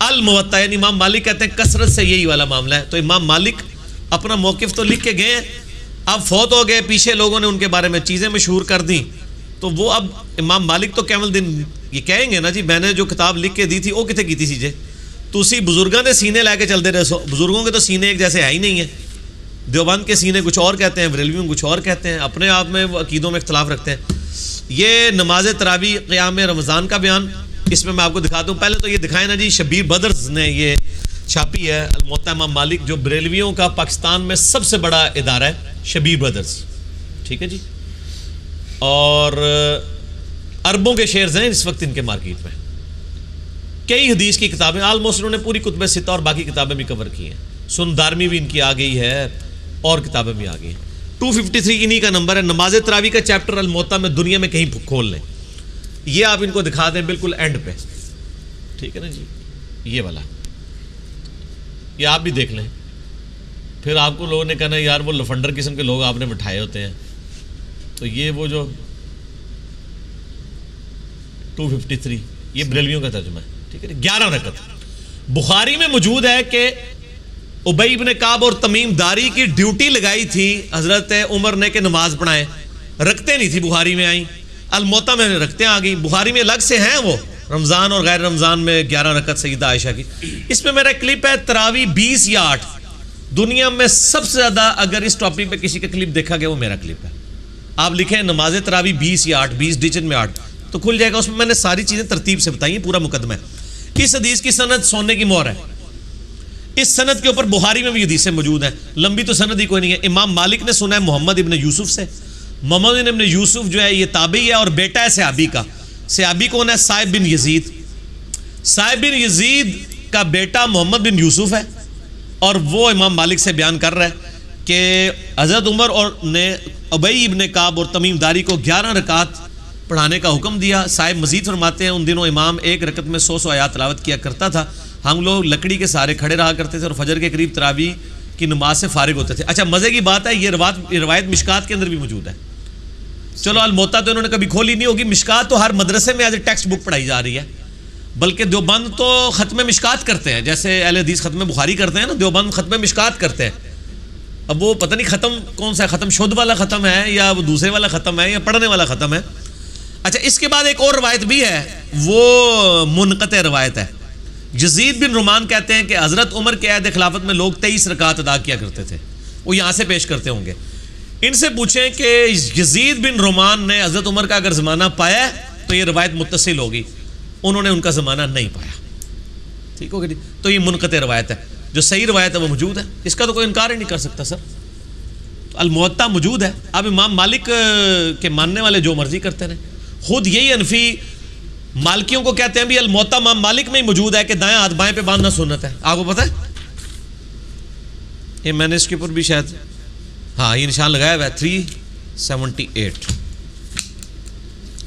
الموطا یعنی امام مالک کہتے ہیں کثرت سے یہی والا معاملہ ہے. تو امام مالک اپنا موقف تو لکھ کے گئے ہیں, اب فوت ہو گئے, پیچھے لوگوں نے ان کے بارے میں چیزیں مشہور کر دیں, تو وہ اب امام مالک تو کیمل دن یہ کہیں گے نا جی میں نے جو کتاب لکھ کے دی تھی وہ کتنے کی تھی جی, تو اسی بزرگوں نے سینے لے کے چلتے رہے. بزرگوں کے تو سینے ایک جیسے ہے ہی نہیں ہیں. دیوبند کے سینے کچھ اور کہتے ہیں, بریلویوں میں کچھ اور کہتے ہیں, اپنے آپ میں وہ عقیدوں میں اختلاف رکھتے ہیں. یہ نماز تراویح قیام رمضان کا بیان, اس میں میں آپ کو دکھاتا ہوں. پہلے تو یہ دکھائیں نا جی, شبیر بدرز نے یہ چھاپی ہے الموطا امام مالک, جو بریلویوں کا پاکستان میں سب سے بڑا ادارہ ہے, شبیر بدرز, ٹھیک ہے جی. اور اربوں کے شیئرز ہیں اس وقت ان کے مارکیٹ میں. کئی حدیث کی کتابیں آلموسٹ انہوں نے پوری کتب ستہ اور باقی کتابیں بھی کور کی ہیں. سن دارمی بھی ان کی آ گئی ہے اور کتابیں بھی آ گئی ہیں. 253 انہی کا نمبر ہے. نماز تراویح کا چیپٹر الموطا میں دنیا میں کہیں کھول لیں, یہ آپ ان کو دکھا دیں بالکل اینڈ پہ, ٹھیک ہے نا جی. یہ والا یہ آپ بھی دیکھ لیں, پھر آپ کو لوگوں نے کہنا یار وہ لفنڈر قسم کے لوگ آپ نے بٹھائے ہوتے ہیں. تو یہ وہ جو 253 یہ بریلویوں کا ترجمہ ہے, ٹھیک ہے. 11 رکعت بخاری میں موجود ہے کہ ابی بن کعب اور تمیم داری کی ڈیوٹی لگائی تھی حضرت عمر نے کہ نماز پڑھائیں. رکھتے نہیں تھی بخاری میں آئیں, الموطا میں رکھتے آ گئی. بخاری میں الگ سے ہیں وہ رمضان اور غیر رمضان میں 11 رکعت سیدہ عائشہ کی. اس میں میرا کلپ ہے تراویح 20 یا 8. دنیا میں سب سے زیادہ اگر اس ٹاپک پہ کسی کا کلپ دیکھا گیا وہ میرا کلپ ہے. آپ لکھیں نماز تراویح 20 یا 8, 20 ڈیجن میں 8 تو کھل جائے گا. اس میں میں نے ساری چیزیں ترتیب سے بتائی ہیں, پورا مقدمہ ہے. اس حدیث کی سند سونے کی مہر ہے. اس سند کے اوپر بخاری میں بھی حدیثیں موجود ہیں, لمبی تو سند ہی کوئی نہیں ہے. امام مالک نے سنا ہے محمد ابن یوسف سے. محمد ابن یوسف جو ہے یہ تابعی ہے اور بیٹا ہے صحابی کا. صحابی کون ہے؟ صائب بن یزید. صائب بن یزید کا بیٹا محمد بن یوسف ہے, اور وہ امام مالک سے بیان کر رہا ہے کہ حضرت عمر اور نے ابی ابن کعب اور تمیم داری کو 11 رکعت پڑھانے کا حکم دیا. صاحب مزید فرماتے ہیں ان دنوں امام ایک رکعت میں 100 آیات تلاوت کیا کرتا تھا. ہم لوگ لکڑی کے سہارے کھڑے رہا کرتے تھے اور فجر کے قریب تراویح کی نماز سے فارغ ہوتے تھے. اچھا مزے کی بات ہے, یہ روایت مشکات کے اندر بھی موجود ہے. چلو الموطا تو انہوں نے کبھی کھولی نہیں ہوگی. مشکات تو ہر مدرسے میں ایز اے ٹیکسٹ بک پڑھائی جا رہی ہے, بلکہ دیوبند تو ختم مشکات کرتے ہیں, جیسے اہل حدیث ختم بخاری کرتے ہیں نا, دیوبند ختم مشکات کرتے ہیں. اب وہ پتہ نہیں ختم کون سا ہے, ختم شدھ والا ختم ہے یا وہ دوسرے والا ختم ہے یا پڑھنے والا ختم ہے. اچھا اس کے بعد ایک اور روایت بھی ہے, وہ منقطع روایت ہے. یزید بن رومان کہتے ہیں کہ حضرت عمر کے عہد خلافت میں لوگ 23 رکعت ادا کیا کرتے تھے. وہ یہاں سے پیش کرتے ہوں گے. ان سے پوچھیں کہ یزید بن رومان نے حضرت عمر کا اگر زمانہ پایا تو یہ روایت متصل ہوگی. انہوں نے ان کا زمانہ نہیں پایا, ٹھیک ہوگا جی. تو یہ منقطع روایت ہے. جو صحیح روایت ہے وہ موجود ہے, اس کا تو کوئی انکار ہی نہیں کر سکتا سر. الموطا موجود ہے. اب امام مالک کے ماننے والے جو مرضی کرتے رہے. خود یہی حنفی مالکیوں کو کہتے ہیں بھی الموطا امام مالک میں ہی موجود ہے کہ دائیں ہاتھ بائیں پہ باندھنا سنت ہے. آپ کو پتہ ہے یہ میں نے اس کے اوپر بھی شاید ہاں یہ نشان لگایا ہوا ہے 378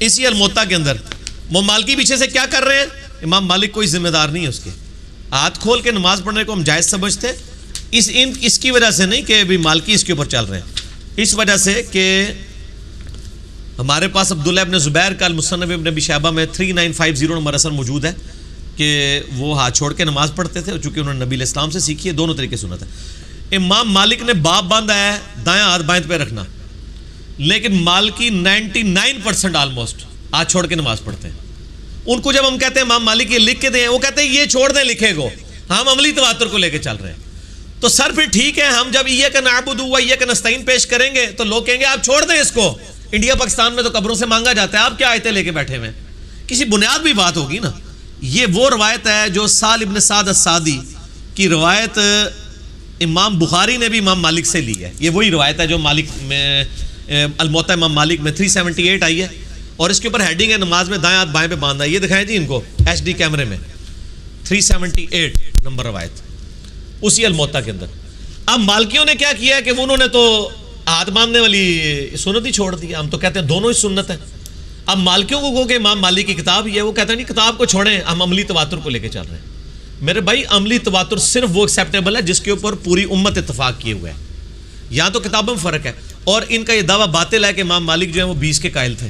اسی الموطا کے اندر. وہ مالکی پیچھے سے کیا کر رہے ہیں؟ امام مالک کوئی ذمہ دار نہیں ہے اس کے. ہاتھ کھول کے نماز پڑھنے کو ہم جائز سمجھتے اس کی وجہ سے نہیں کہ بھی مالکی اس کے اوپر چل رہے ہیں, اس وجہ سے کہ ہمارے پاس عبداللہ ابن زبیر کا المصنف ابن ابی شیبہ میں 3950 نمبر اثر موجود ہے کہ وہ ہاتھ چھوڑ کے نماز پڑھتے تھے, چونکہ انہوں نے نبی علیہ السلام سے سیکھی ہے. دونوں طریقے سنت ہے. امام مالک نے باب باندھا ہے دائیں ہاتھ بائیں پہ رکھنا, لیکن مالکی 99% آلموسٹ ہاتھ چھوڑ کے نماز پڑھتے ہیں. ان کو جب ہم کہتے ہیں امام مالک یہ لکھ کے دیں, وہ کہتے ہیں یہ چھوڑ دیں لکھے کو, ہم عملی تواتر کو لے کے چل رہے ہیں. تو سر پھر ٹھیک ہے, ہم جب ایاک نعبد و ایاک نستعین پیش کریں گے تو لوگ کہیں گے آپ چھوڑ دیں اس کو, انڈیا پاکستان میں تو قبروں سے مانگا جاتا ہے, آپ کیا آیتیں لے کے بیٹھے ہوئے. کسی بنیاد بھی بات ہوگی نا. یہ وہ روایت ہے جو سال ابن سعد السعدی کی روایت امام بخاری نے بھی امام مالک سے لی ہے. یہ وہی روایت ہے جو مالک میں الموطا امام مالک میں 378 آئی ہے, اور اس کے اوپر ہیڈنگ ہے نماز میں دائیں ہاتھ بائیں پہ باندھنا. یہ دکھائیں جی ان کو ایچ ڈی کیمرے میں 378 نمبر روایت اسی الموطا کے اندر. اب مالکیوں نے کیا کیا کہ انہوں نے تو ہاتھ باندھنے والی سنت ہی چھوڑ دی. ہم تو کہتے ہیں دونوں ہی سنت ہیں. اب مالکیوں کو کہ امام مالک کی کتاب ہی ہے, وہ کہتے ہیں نہیں کتاب کو چھوڑیں, ہم عملی تواتر کو لے کے چل رہے ہیں. میرے بھائی عملی تواتر صرف وہ ایکسیپٹیبل ہے جس کے اوپر پوری امت اتفاق کیے ہوئے ہے. یہاں تو کتابوں میں فرق ہے, اور ان کا یہ دعویٰ باطل ہے کہ امام مالک جو ہے وہ 20 کے قائل تھے.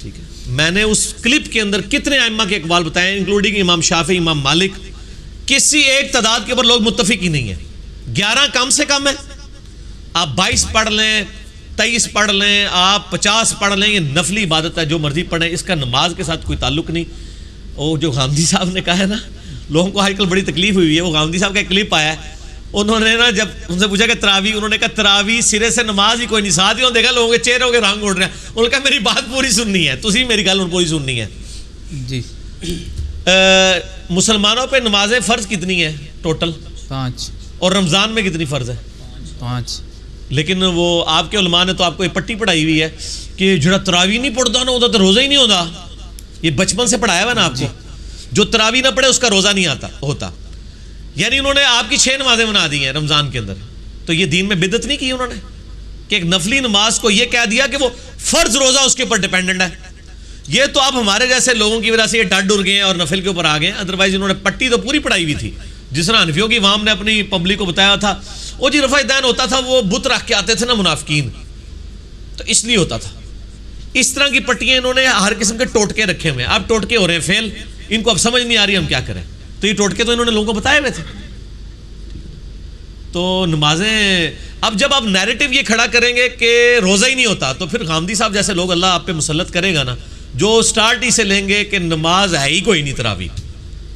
ٹھیک ہے. میں نے اس کلپ کے اندر کتنے ائمہ کے اقوال بتائے انکلوڈنگ امام شافعی، امام مالک. کسی ایک تعداد کے اوپر لوگ متفق ہی نہیں ہیں. 11 کم سے کم ہے. آپ 22 پڑھ لیں، 23 پڑھ لیں، آپ 50 پڑھ لیں، یہ نفلی عبادت ہے، جو مرضی پڑھیں، اس کا نماز کے ساتھ کوئی تعلق نہیں. وہ جو غامدی صاحب نے کہا ہے نا، لوگوں کو آج کل بڑی تکلیف ہوئی ہے. وہ غامدی صاحب کا ایک کلپ آیا ہے، انہوں نے نا جب ان سے پوچھا کہ تراویح، انہوں نے کہا تراویح سرے سے نماز ہی کوئی نہیں. ساتھ ہی دیکھا لوگوں کے چہروں کے رنگ اڑ رہے ہیں. انہوں نے کہا میری بات پوری سننی ہے، تسی میری گل پوری سننی ہے. جی مسلمانوں پہ نمازیں فرض کتنی ہیں ٹوٹل؟ 5. اور رمضان میں کتنی فرض ہے؟ 5. لیکن وہ آپ کے علماء نے تو آپ کو یہ پٹی پڑھائی ہوئی ہے کہ جڑا تراویح نہیں پڑھتا نا، وہ تو روزہ ہی نہیں ہوتا. یہ بچپن سے پڑھایا ہوا نا آپ کو. جو تراویح نہ پڑھے اس کا روزہ نہیں آتا ہوتا. یعنی انہوں نے آپ کی 6 نمازیں بنا دی ہیں رمضان کے اندر. تو یہ دین میں بدعت نہیں کی انہوں نے کہ ایک نفلی نماز کو یہ کہہ دیا کہ وہ فرض روزہ اس کے اوپر ڈیپینڈنٹ ہے. یہ تو آپ ہمارے جیسے لوگوں کی وجہ سے یہ ڈٹ ڈر گئے ہیں اور نفل کے اوپر آ گئے ہیں. ادروائز انہوں نے پٹی تو پوری پڑھائی ہوئی تھی. جس طرح حنفیوں کی عوام نے اپنی پبلک کو بتایا تھا، وہ جی رفع دین ہوتا تھا، وہ بت رکھ کے آتے تھے نا منافقین، تو اس لیے ہوتا تھا. اس طرح کی پٹیاں انہوں نے ہر قسم کے ٹوٹکے رکھے ہوئے ہیں. اب ٹوٹکے ہو رہے ہیں فیل، ان کو اب سمجھ نہیں آ رہی ہم کیا کریں. تو یہ ٹوٹکے تو انہوں نے لوگوں کو بتائے ہوئے تھے. تو نمازیں اب جب آپ نیریٹو یہ کھڑا کریں گے کہ روزہ ہی نہیں ہوتا، تو پھر غامدی صاحب جیسے لوگ اللہ آپ پہ مسلط کرے گا نا، جو سٹارٹ ہی سے لیں گے کہ نماز ہے ہی کوئی نہیں تراویح.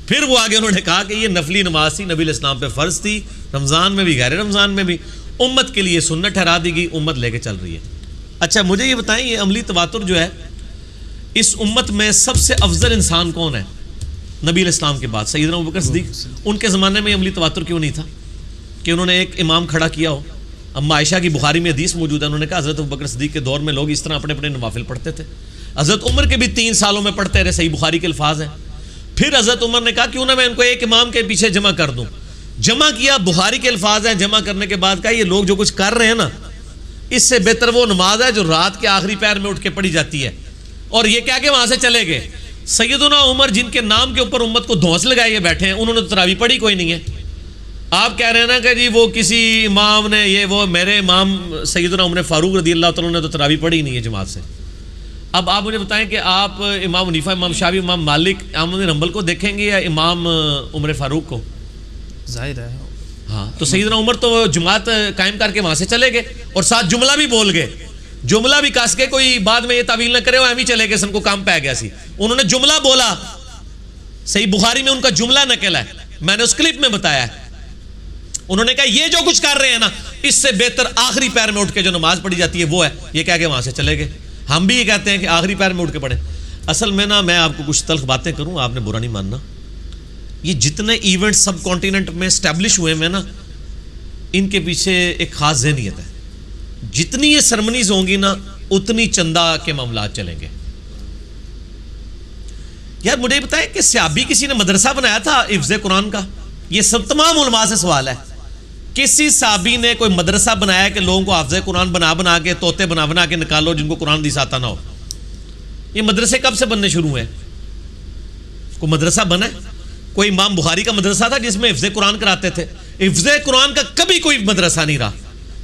پھر وہ آگے انہوں نے کہا کہ یہ نفلی نماز تھی، نبی علیہ السلام پہ فرض تھی، رمضان میں بھی غیر رمضان میں بھی، امت کے لیے سنت ٹھہرا دی گئی، امت لے کے چل رہی ہے. اچھا مجھے یہ بتائیں، یہ عملی تواتر جو ہے اس امت میں سب سے افضل انسان کون ہے نبی علیہ السلام کے بعد؟ سیدنا ابوبکر صدیق. ان کے زمانے میں عملی تواتر کیوں نہیں تھا کہ انہوں نے ایک امام کھڑا کیا ہو؟ اما عائشہ کی بخاری میں حدیث موجود ہے، انہوں نے کہا حضرت ابوبکر صدیق کے دور میں لوگ اس طرح اپنے اپنے نوافل پڑھتے تھے. حضرت عمر کے بھی 3 سالوں میں پڑھتے رہے، صحیح بخاری کے الفاظ ہیں. پھر حضرت عمر نے کہا کیوں نہ میں ان کو ایک امام کے پیچھے جمع کر دوں. جمع کیا، بخاری کے الفاظ ہیں. جمع کرنے کے بعد کہا یہ لوگ جو کچھ کر رہے ہیں نا، اس سے بہتر وہ نماز ہے جو رات کے آخری پہر میں اٹھ کے پڑھی جاتی ہے. اور یہ کہہ کے وہاں سے چلے گئے. سیدنا عمر جن کے نام کے اوپر امت کو دھونس لگائے بیٹھے ہیں، انہوں نے تو تراویح پڑھی کوئی نہیں ہے. آپ کہہ رہے ہیں نا کہ جی وہ کسی امام نے یہ وہ، میرے امام سیدنا عمر فاروق رضی اللہ تعالیٰ نے تو تراویح پڑھی نہیں ہے جماعت سے. اب آپ مجھے بتائیں کہ آپ امام حنیفہ، امام شافعی، امام مالک، احمد بن حنبل کو دیکھیں گے یا امام عمر فاروق کو؟ ظاہر ہے. ہاں، تو سیدنا عمر تو جماعت قائم کر کے وہاں سے چلے گئے اور ساتھ جملہ بھی بول گئے. جملہ بھی کس کے، کوئی بعد میں یہ تعویل نہ کرے وہ ایم ہی چلے گئے، سن کو کام پہ گیا سی. انہوں نے جملہ بولا، صحیح بخاری میں ان کا جملہ نقل ہے، میں نے اس کلپ میں بتایا ہے. انہوں نے کہا یہ جو کچھ کر رہے ہیں نا، اس سے بہتر آخری پیر میں اٹھ کے جو نماز پڑھی جاتی ہے وہ ہے. یہ کہہ کے وہاں سے چلے گئے. ہم بھی یہ کہتے ہیں کہ آخری پیر میں اٹھ کے پڑھیں. اصل میں نا میں آپ کو کچھ تلخ باتیں کروں، آپ نے برا نہیں ماننا. یہ جتنے ایونٹ سب کانٹیننٹ میں اسٹیبلش ہوئے ہیں نا، ان کے پیچھے ایک خاص ذہنیت ہے. جتنی یہ سرمنیز ہوں گی نا، اتنی چندہ کے معاملات چلیں گے. یار مجھے بتائیں کہ صحابی کسی نے مدرسہ بنایا تھا حفظ قرآن کا؟ یہ سب تمام علماء سے سوال ہے. کسی صحابی نے کوئی مدرسہ بنایا کہ لوگوں کو حافظ قرآن بنا کے، طوطے بنا کے نکالو جن کو قرآن حدیث آتا نہ ہو؟ یہ مدرسے کب سے بننے شروع ہوئے؟ کوئی مدرسہ بنا ہے؟ کوئی امام بخاری کا مدرسہ تھا جس میں حفظ قرآن کراتے تھے؟ حفظ قرآن کا کبھی کوئی مدرسہ نہیں رہا.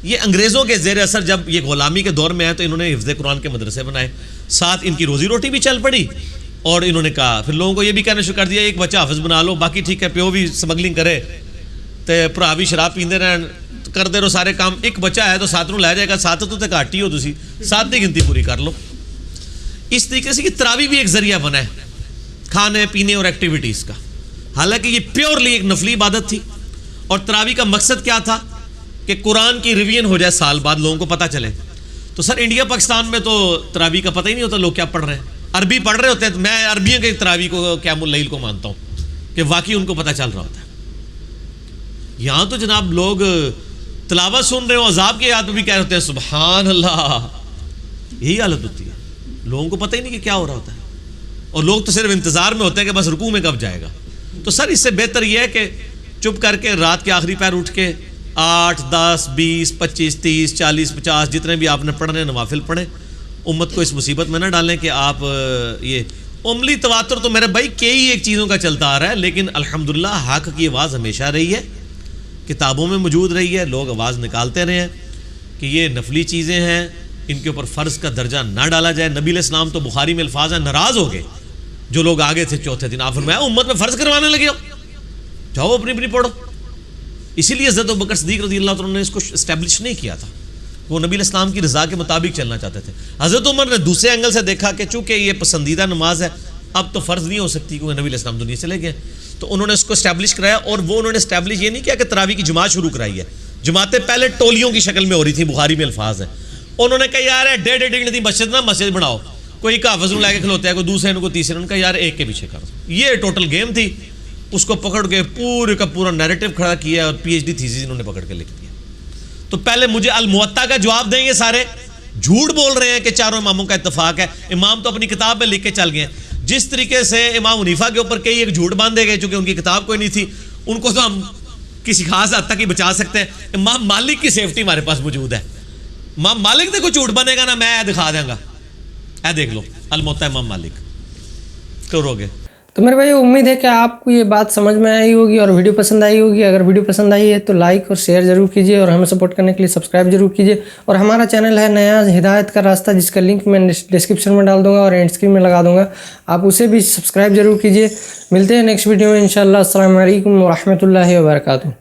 یہ انگریزوں کے زیر اثر جب یہ غلامی کے دور میں آئے تو انہوں نے حفظ قرآن کے مدرسے بنائے، ساتھ ان کی روزی روٹی بھی چل پڑی. اور انہوں نے کہا پھر لوگوں کو یہ بھی کہنا شروع کر دیا ایک بچہ حافظ بنا لو، باقی ٹھیک ہے پیو بھی سمگلنگ کرے تے بھرا بھی شراب پیندے رہن، کرتے رہو سارے کام. ایک بچہ ہے تو 7 لے جائے گا، 7 تو گھٹ ہی ہو، تسی 7 کی گنتی پوری کر لو. اس طریقے سے کہ تراویح بھی ایک ذریعہ بنا ہے کھانے پینے اور ایکٹیویٹیز کا. حالانکہ یہ پیورلی ایک نفلی عبادت تھی. اور تراویح کا مقصد کیا تھا؟ کہ قرآن کی ریویژن ہو جائے سال بعد، لوگوں کو پتہ چلے. تو سر انڈیا پاکستان میں تو تراویح کا پتہ ہی نہیں ہوتا لوگ کیا پڑھ رہے ہیں. عربی پڑھ رہے ہوتے ہیں، میں عربیوں کے تراویح کو قیام اللیل کو مانتا ہوں کہ واقعی ان کو پتہ چل رہا ہوتا ہے. یہاں تو جناب لوگ تلاوت سن رہے ہو، عذاب کے یاد میں بھی کہہ رہے ہوتے ہیں سبحان اللہ. یہی حالت ہوتی ہے، لوگوں کو پتہ ہی نہیں کہ کیا ہو رہا ہوتا ہے. اور لوگ تو صرف انتظار میں ہوتے ہیں کہ بس رکوع میں کب جائے گا. تو سر اس سے بہتر یہ ہے کہ چپ کر کے رات کے آخری پیر اٹھ کے 8 10 20 25 30 40 50 جتنے بھی آپ نے پڑھنے نوافل پڑھیں. امت کو اس مصیبت میں نہ ڈالیں کہ آپ یہ عملی تواتر تو میرے بھائی کئی ایک چیزوں کا چلتا آ رہا ہے، لیکن الحمدللہ حق کی آواز ہمیشہ رہی ہے، کتابوں میں موجود رہی ہے، لوگ آواز نکالتے رہے ہیں کہ یہ نفلی چیزیں ہیں، ان کے اوپر فرض کا درجہ نہ ڈالا جائے. نبی علیہ السلام تو بخاری میں الفاظ ہیں ناراض ہو گئے جو لوگ آگے تھے چوتھے دن. آپ فرمایا امت میں فرض کروانے لگے ہو, جاؤ اپنی اپنی پڑھو. اسی لیے حضرت ابوبکر صدیق رضی اللہ عنہ نے اس کو اسٹیبلش نہیں کیا تھا, وہ نبی علیہ السلام کی رضا کے مطابق چلنا چاہتے تھے. حضرت عمر نے دوسرے اینگل سے دیکھا کہ چونکہ یہ پسندیدہ نماز ہے اب تو فرض نہیں ہو سکتی کیونکہ نبی علیہ السلام دنیا سے چلے گئے, تو انہوں نے اس کو اسٹیبلش کرایا. اور وہ انہوں نے اسٹیبلش یہ نہیں کیا کہ تراویح کی جماعت شروع کرائی ہے, جماعتیں پہلے ٹولیوں کی شکل میں ہو رہی تھی, بخاری میں الفاظ ہیں. انہوں نے کہا یار ڈیڑھ ڈیڑھ مسجد نہ مسجد بناؤ, کوئی کا حافظ لے کے کھلوتے ہیں, کوئی دوسرے کو تیسرے, ان کا یار ایک کے پیچھے کرو. یہ ٹوٹل گیم تھی, اس کو پکڑ کے پورے کا پورا نیریٹو کھڑا کیا اور پی ایچ ڈی تھیسس انہوں نے پکڑ کے لکھ دیا. تو پہلے مجھے الموطا کا جواب دیں گے, سارے جھوٹ بول رہے ہیں کہ چاروں اماموں کا اتفاق ہے. امام تو اپنی کتاب میں لکھ کے چل گئے ہیں. جس طریقے سے امام حنیفہ کے اوپر کئی ایک جھوٹ باندھے گئے چونکہ ان کی کتاب کوئی نہیں تھی, ان کو تو ہم کسی خاص حد تک ہی بچا سکتے ہیں. امام مالک کی سیفٹی ہمارے پاس موجود ہے. امام مالک نے کوئی جھوٹ بنے گا نا, میں دکھا دیں گا, اے دیکھ لو الموطا امام مالک کرو گے. تو میرے بھائی امید ہے کہ آپ کو یہ بات سمجھ میں آئی ہوگی اور ویڈیو پسند آئی ہوگی. اگر ویڈیو پسند آئی ہے تو لائک اور شیئر ضرور کیجیے اور ہمیں سپورٹ کرنے کے لیے سبسکرائب ضرور کیجیے. اور ہمارا چینل ہے نیا ہدایت کا راستہ, جس کا لنک میں ڈسکرپشن میں ڈال دوں گا اور اینڈ اسکرین میں لگا دوں گا, آپ اسے بھی سبسکرائب ضرور کیجیے. ملتے ہیں نیکسٹ ویڈیو میں انشاءاللہ. السلام علیکم ورحمۃ اللہ وبرکاتہ.